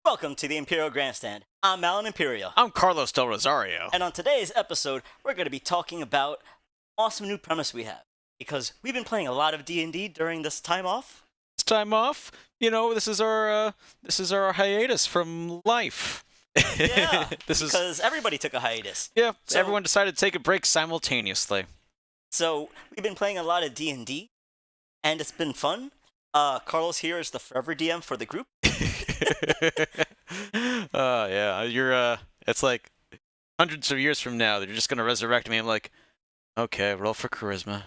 Welcome to the Imperial Grandstand. I'm Alan Imperial. I'm Carlos Del Rosario. And on today's episode, we're going to be talking about an awesome new premise we have. Because we've been playing a lot of D&D during this time off. This time off, this is our hiatus from life. Yeah, because everybody took a hiatus. Yeah, so everyone decided to take a break simultaneously. So we've been playing a lot of D&D, and it's been fun. Carlos here is the forever DM for the group. Yeah, it's like hundreds of years from now, they're just gonna resurrect me. I'm like, okay, roll for charisma.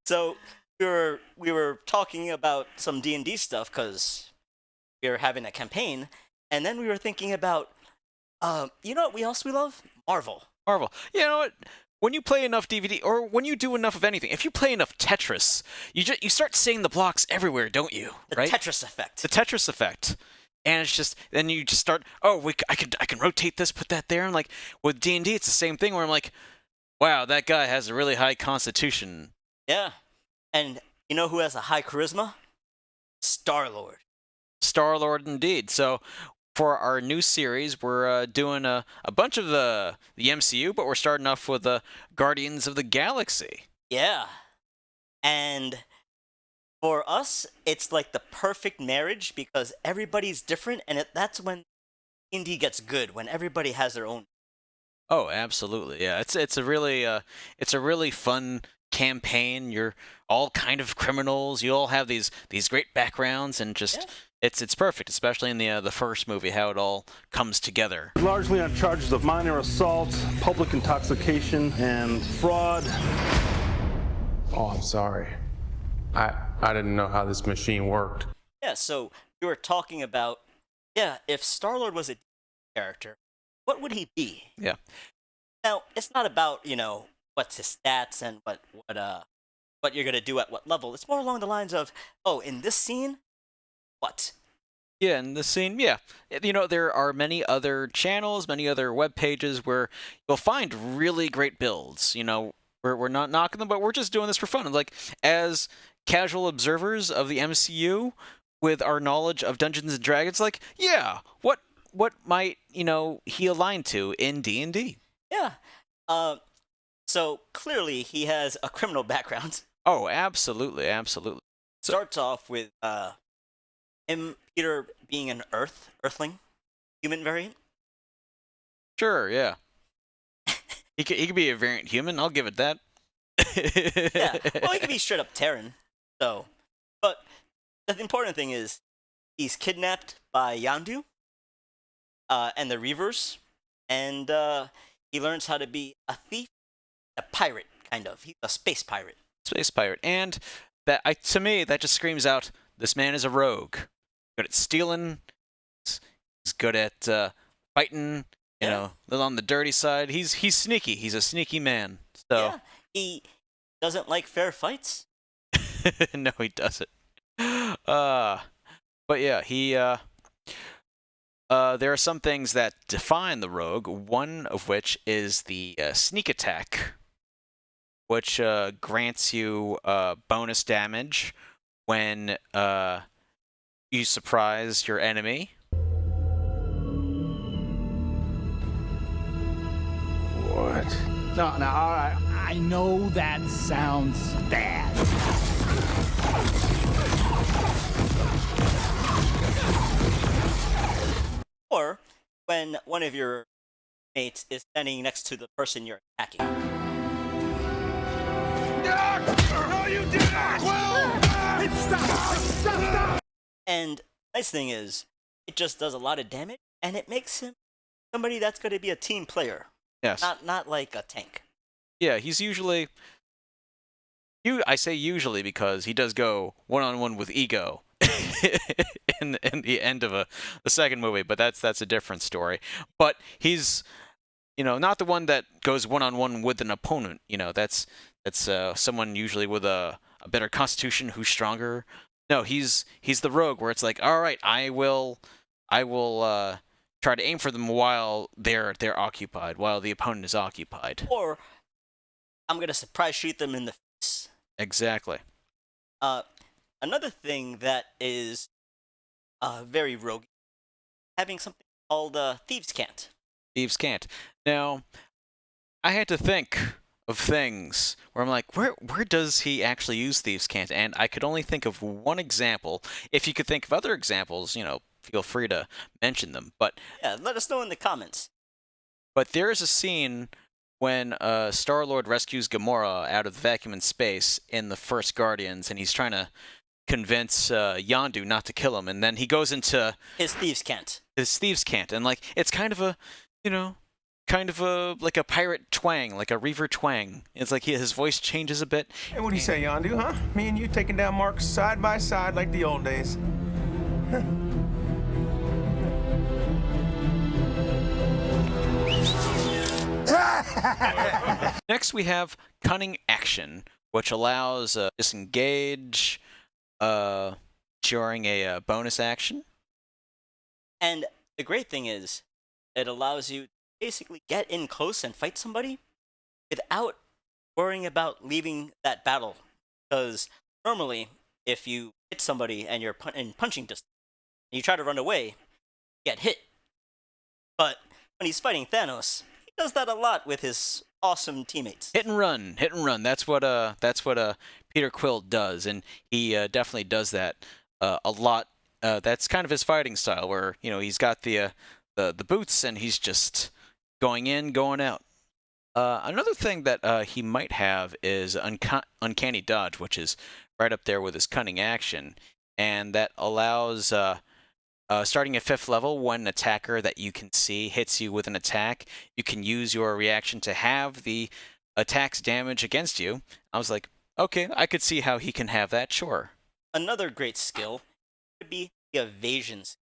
So we were talking about some D&D stuff because we were having a campaign, and then we were thinking about, you know what else we love? Marvel. You know what? When you play enough DVD, or when you do enough of anything, if you play enough Tetris, you start seeing the blocks everywhere, don't you? The Tetris effect. The Tetris effect. And it's just, then you just start, I can rotate this, put that there. And like, with D&D, it's the same thing where I'm like, wow, that guy has a really high constitution. Yeah. And you know who has a high charisma? Starlord. Starlord indeed. So, for our new series, we're doing a bunch of the MCU, but we're starting off with the Guardians of the Galaxy. Yeah. And for us, it's like the perfect marriage because everybody's different, and that's when D&D gets good, when everybody has their own. Oh, absolutely. Yeah, it's a really fun campaign. You're all kind of criminals. You all have these great backgrounds, and just it's perfect, especially in the first movie, how it all comes together. Largely on charges of minor assault, public intoxication, and fraud. Oh, I'm sorry. I didn't know how this machine worked. Yeah, so we were talking about, if Starlord was a character, what would he be? Yeah. Now, it's not about, what's his stats and what you're going to do at what level. It's more along the lines of, in this scene, what? Yeah, in this scene, yeah. There are many other channels, many other web pages where you'll find really great builds. We're not knocking them, but we're just doing this for fun. And like, as casual observers of the MCU, with our knowledge of Dungeons and Dragons, like, yeah, what might he align to in D&D? Yeah. So clearly he has a criminal background. Oh, absolutely. Starts off with Peter being an Earthling, human variant. Sure, yeah. He could be a variant human. I'll give it that. Yeah. Well, he could be straight up Terran. So, but the important thing is he's kidnapped by Yandu and the Reavers, and he learns how to be a thief, a pirate, kind of. He's a space pirate. And to me, that just screams out, this man is a rogue. Good at stealing. He's good at fighting. On the dirty side. He's sneaky. He's a sneaky man. So yeah, he doesn't like fair fights. No, he doesn't. But yeah, he. There are some things that define the rogue. One of which is the sneak attack, which grants you bonus damage when you surprise your enemy. What? No, all right. I know that sounds bad. Or when one of your mates is standing next to the person you're attacking. No, you did not! Stop! And nice thing is, it just does a lot of damage, and it makes him somebody that's going to be a team player. Yes. Not like a tank. Yeah, he's usually... I say usually because he does go one-on-one with Ego in the end of the second movie, but that's a different story. But he's, not the one that goes one-on-one with an opponent. That's someone usually with a better constitution who's stronger. No, he's the rogue where it's like, all right, I will try to aim for them while they're occupied, while the opponent is occupied. Or I'm gonna surprise shoot them in the face. Exactly. another thing that is very rogue, having something called Thieves' Cant. Thieves can't. Now, I had to think of things where I'm like, where does he actually use Thieves Can't? And I could only think of one example. If you could think of other examples, feel free to mention them. Yeah, let us know in the comments. But there is a scene when Starlord rescues Gamora out of the vacuum in space in the first Guardians, and he's trying to convince Yondu not to kill him, and then he goes into His Thieves' Cant. his Thieves Can't, and like it's kind of a like a pirate twang, like a reaver twang. It's like his voice changes a bit. Hey, what do you say, Yondu, huh? Me and you taking down marks side by side like the old days. Next, we have Cunning Action, which allows disengage during a bonus action. And the great thing is, it allows you to basically get in close and fight somebody without worrying about leaving that battle. Because normally, if you hit somebody and you're in punching distance, and you try to run away, you get hit. But when he's fighting Thanos, he does that a lot with his awesome teammates. Hit and run. That's what Peter Quill does, and he definitely does that a lot. That's kind of his fighting style, where he's got the boots and he's just going in, going out. Another thing that he might have is uncanny dodge, which is right up there with his cunning action, and that allows starting at 5th level, when an attacker that you can see hits you with an attack, you can use your reaction to have the attack's damage against you. I was like, okay, I could see how he can have that, sure. Another great skill would be the evasion skill.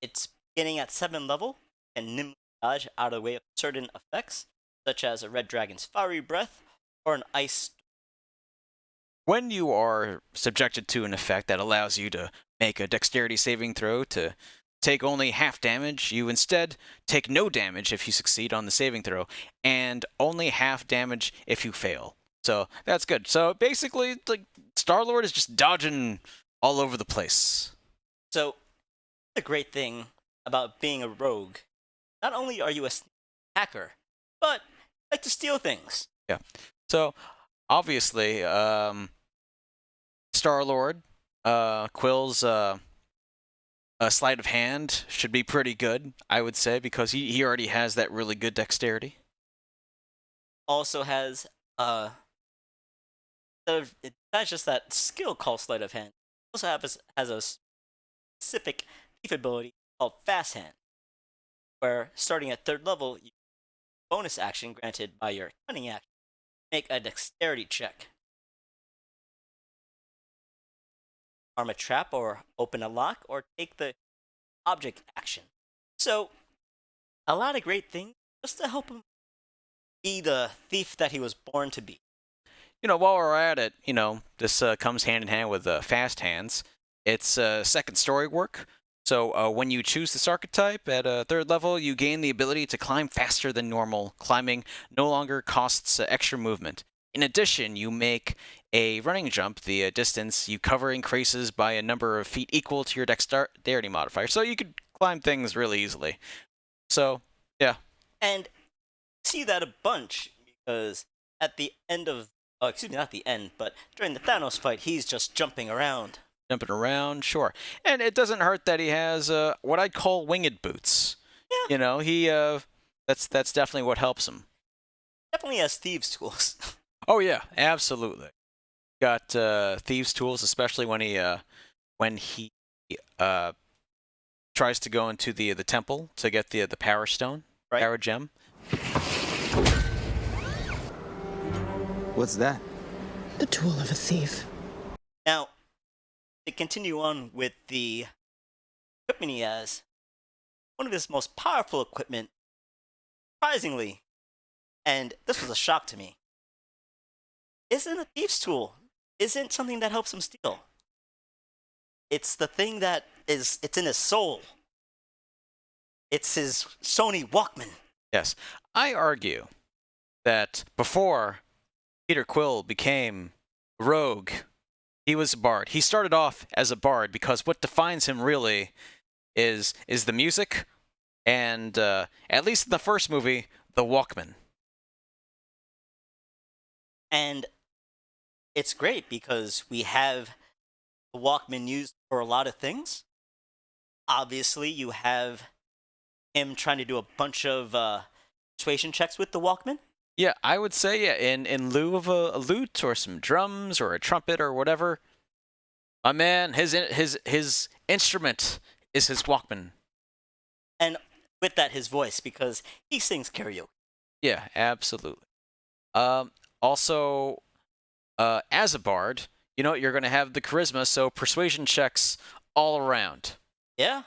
It's beginning at 7th level and nimbly dodge out of the way of certain effects, such as a red dragon's fiery breath or an ice. When you are subjected to an effect that allows you to make a dexterity saving throw to take only half damage, you instead take no damage if you succeed on the saving throw, and only half damage if you fail. So that's good. So basically, like, Starlord is just dodging all over the place. So, the great thing about being a rogue, not only are you a hacker, but you like to steal things. Yeah. So obviously, Starlord, Quill's sleight of hand should be pretty good, I would say, because he already has that really good dexterity. Also has it's not just that skill called sleight of hand. It also has a specific capability called fast hand, where starting at 3rd level, you bonus action granted by your cunning action, make a dexterity check. Arm a trap or open a lock or take the object action. So, a lot of great things just to help him be the thief that he was born to be. While we're at it, this comes hand in hand with fast hands. It's second story work. So when you choose this archetype at 3rd level, you gain the ability to climb faster than normal. Climbing no longer costs extra movement. In addition, you make a running jump. The distance you cover increases by a number of feet equal to your dexterity modifier. So you could climb things really easily. So, yeah. And see that a bunch, because at the end of, not the end, but during the Thanos fight, he's just jumping around. Jumping around, sure. And it doesn't hurt that he has what I'd call winged boots. Yeah. He that's definitely what helps him. Definitely has thieves' tools. Oh yeah, absolutely. Got thieves' tools, especially when he tries to go into the temple to get the power stone, right? Power gem. What's that? The tool of a thief. Now, to continue on with the equipment he has, one of his most powerful equipment, surprisingly, and this was a shock to me, isn't a thief's tool, isn't something that helps him steal. It's the thing that it's in his soul. It's his Sony Walkman. Yes. I argue that before Peter Quill became Rogue, He was a bard. He started off as a bard because what defines him really is the music, and at least in the first movie, the Walkman. And it's great because we have the Walkman used for a lot of things. Obviously, you have him trying to do a bunch of persuasion checks with the Walkman. Yeah, I would say in lieu of a lute or some drums or a trumpet or whatever, my man, his instrument is his Walkman. And with that, his voice, because he sings karaoke. Yeah, absolutely. Also, as a bard, you're going to have the charisma, so persuasion checks all around. Yeah.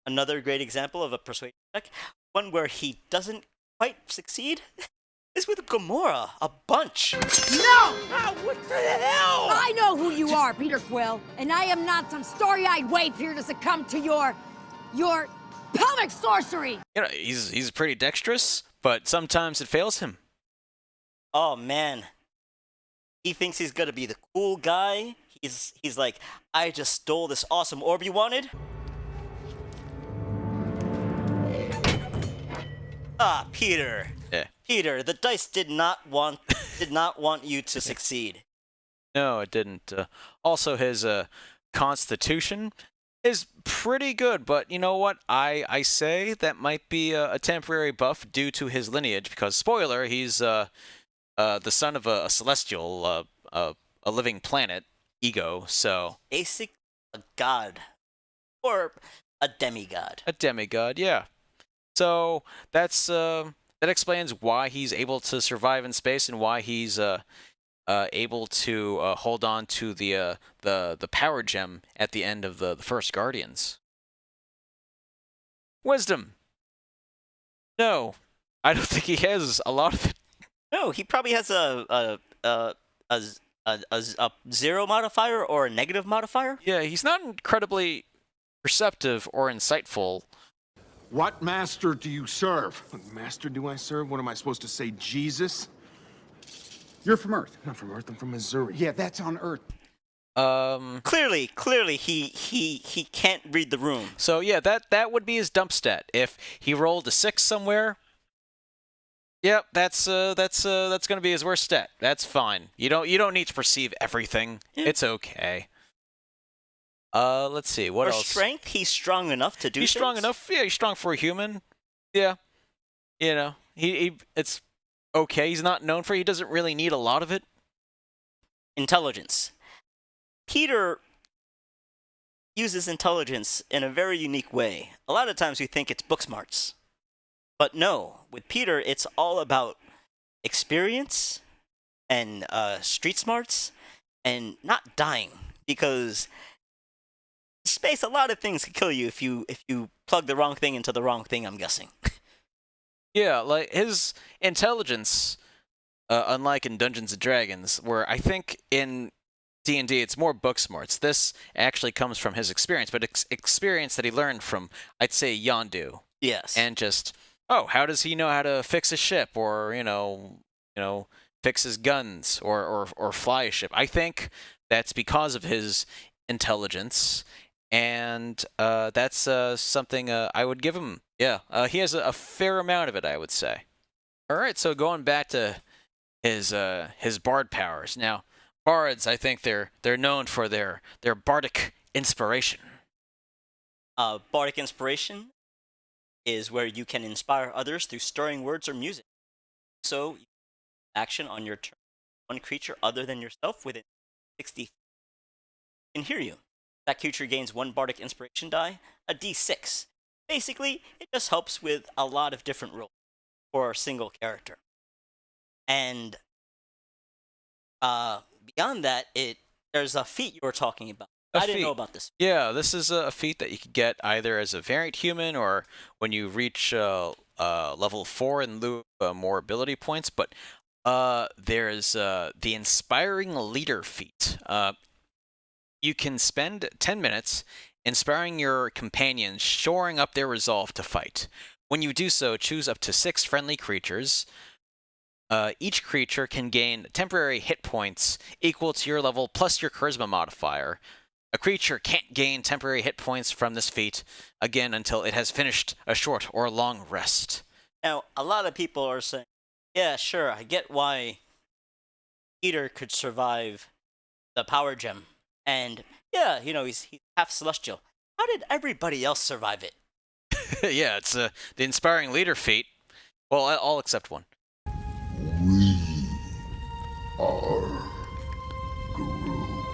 Another great example of a persuasion check, one where he doesn't quite succeed, is with Gamora, a bunch. No! What the hell? I know who you are, Peter Quill, and I am not some starry-eyed waif here to succumb to your pelvic sorcery. He's pretty dexterous, but sometimes it fails him. Oh man, he thinks he's gonna be the cool guy. He's like, I just stole this awesome orb you wanted. Ah, Peter. Yeah. Peter, the dice did not want you to succeed. No, it didn't. Also, his constitution is pretty good, but you know what? I say that might be a temporary buff due to his lineage, because spoiler, he's the son of a celestial, a living planet, Ego. So Basically, a god, or a demigod. a demigod, yeah. So that explains why he's able to survive in space and why he's able to hold on to the power gem at the end of the first Guardians. Wisdom. No, I don't think he has a lot of it. No, he probably has a zero modifier or a negative modifier. Yeah, he's not incredibly perceptive or insightful. What master do you serve? What master do I serve? What am I supposed to say, Jesus? You're from Earth. I'm not from Earth, I'm from Missouri. Yeah, that's on Earth. Clearly, he can't read the room. So yeah, that would be his dump stat. If he rolled a 6 somewhere, yep, that's gonna be his worst stat. That's fine. You don't need to perceive everything. Yeah. It's okay. Let's see what For else. strength, he's strong enough to do. He's strong things. enough. Yeah, he's strong for a human. Yeah, he it's okay. He's not known for. He doesn't really need a lot of it. Intelligence. Peter uses intelligence in a very unique way. A lot of times we think it's book smarts. But no, with Peter, it's all about experience and street smarts and not dying. Because in space, a lot of things can kill you if you plug the wrong thing into the wrong thing, I'm guessing. Yeah, like his intelligence, unlike in Dungeons and Dragons, where I think in D&D it's more book smarts. This actually comes from his experience, but experience that he learned from, I'd say, Yondu. Yes. And just, how does he know how to fix a ship, or fix his guns, or fly a ship? I think that's because of his intelligence, and that's something I would give him. Yeah, he has a fair amount of it, I would say. All right, so going back to his bard powers. Now, bards, I think they're known for their bardic inspiration. Bardic inspiration is where you can inspire others through stirring words or music. So, action on your turn, one creature other than yourself within 60 feet can hear you. That creature gains one bardic inspiration die, a d6. Basically, it just helps with a lot of different rolls for a single character. And beyond that, there's a feat you were talking about. I didn't know about this. Yeah, this is a feat that you could get either as a variant human or when you reach level 4 in lieu of more ability points. But there's the Inspiring Leader feat. You can spend 10 minutes inspiring your companions, shoring up their resolve to fight. When you do so, choose up to 6 friendly creatures each creature can gain temporary hit points equal to your level plus your charisma modifier. A creature can't gain temporary hit points from this feat again until it has finished a short or long rest. Now, a lot of people are saying, yeah, sure, I get why Peter could survive the power gem. And, yeah, he's half celestial. How did everybody else survive it? Yeah, it's the inspiring leader feat. Well, all except one. We are Groot.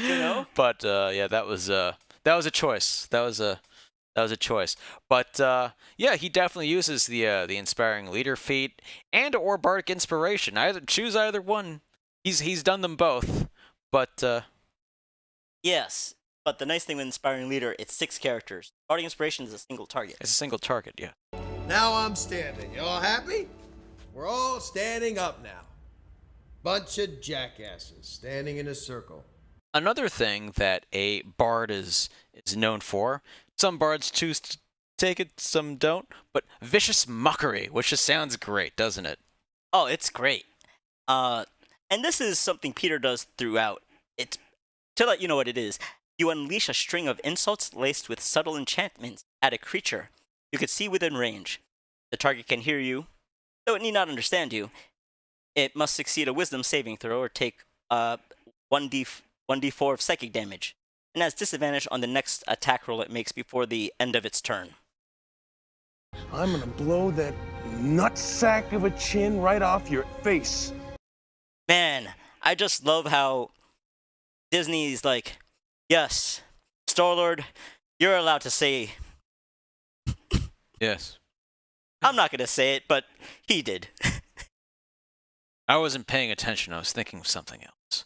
Yeah. But yeah, that was a choice. That was a choice. But yeah, he definitely uses the inspiring leader feat and or bardic inspiration. Choose either one. He's done them both. But Yes, but the nice thing with inspiring leader, it's 6 characters. Bardic inspiration is a single target. it's a single target. Yeah. Now I'm standing. You all happy? We're all standing up now. Bunch of jackasses standing in a circle. Another thing that a bard is known for, some bards choose to take it, some don't, but vicious mockery, which just sounds great, doesn't it? Oh, it's great. And this is something Peter does throughout. It's to let you know what it is. You unleash a string of insults laced with subtle enchantments at a creature you could see within range. The target can hear you, though it need not understand you. It must succeed a wisdom saving throw or take 1d4 of psychic damage, and has disadvantage on the next attack roll it makes before the end of its turn. I'm gonna blow that nutsack of a chin right off your face. Man, I just love how Disney's like, yes, Starlord, you're allowed to say. Yes. I'm not gonna say it, but he did. I wasn't paying attention. I was thinking of something else.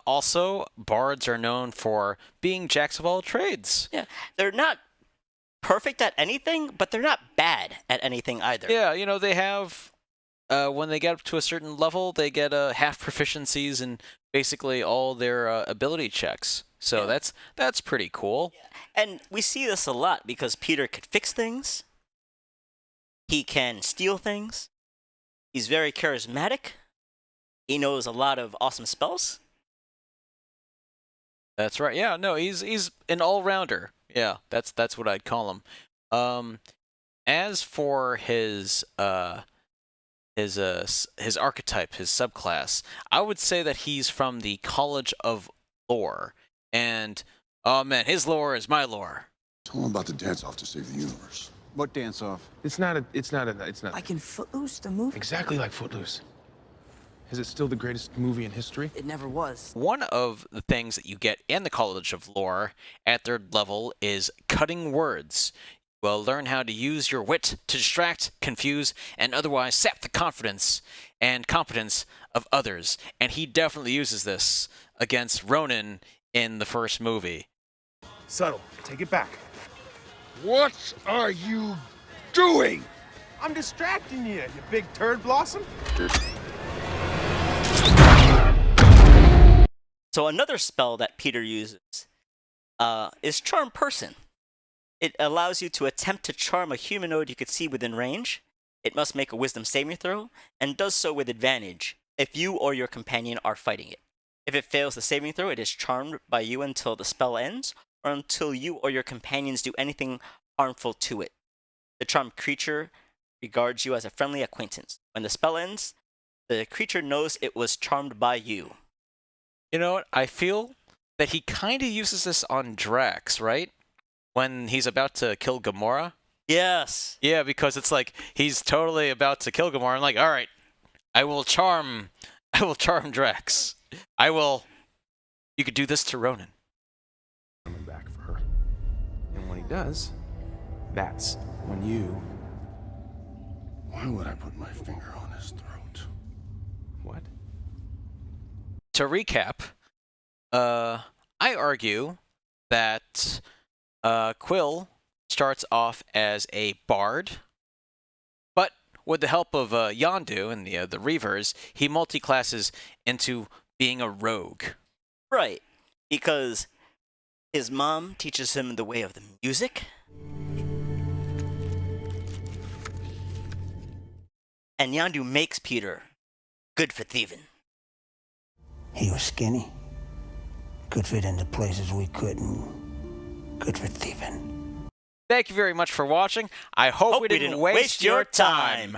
Also, bards are known for being jacks of all trades. Yeah, they're not perfect at anything, but they're not bad at anything either. Yeah, they have, when they get up to a certain level, they get half proficiencies in basically all their ability checks. So Yeah. that's pretty cool. And we see this a lot because Peter could fix things. He can steal things. He's very charismatic. He knows a lot of awesome spells. That's right. Yeah, no, he's an all-rounder. Yeah, that's what I'd call him. As for his archetype, his subclass, I would say that he's from the College of Lore. And oh man, his lore is my lore. Tell him about the dance-off to save the universe. What dance off? It's not. Like in Footloose, the movie? Exactly like Footloose. Is it still the greatest movie in history? It never was. One of the things that you get in the College of Lore at 3rd level is cutting words. You will learn how to use your wit to distract, confuse, and otherwise sap the confidence and competence of others. And he definitely uses this against Ronan in the first movie. Subtle. Take it back. What are you doing? I'm distracting you, you big turd blossom. So another spell that Peter uses is Charm Person. It allows you to attempt to charm a humanoid you could see within range. It must make a wisdom saving throw, and does so with advantage if you or your companion are fighting it. If it fails the saving throw, it is charmed by you until the spell ends, or until you or your companions do anything harmful to it. The charmed creature regards you as a friendly acquaintance. When the spell ends, the creature knows it was charmed by you. You know what? I feel that he kind of uses this on Drax, right? When he's about to kill Gamora. Yes. Yeah, because it's like he's totally about to kill Gamora. I'm like, all right, I will charm Drax. You could do this to Ronan. Coming back for her. And when he does, that's when you. Why would I put my finger on his throat? What? To recap, I argue that Quill starts off as a bard, but with the help of Yondu and the Reavers, he multiclasses into being a rogue. Right. Because His mom teaches him the way of the music. And Yondu makes Peter good for thieving. He was skinny. Could fit into places we couldn't. Good for thieving. Thank you very much for watching. I hope we didn't waste your time.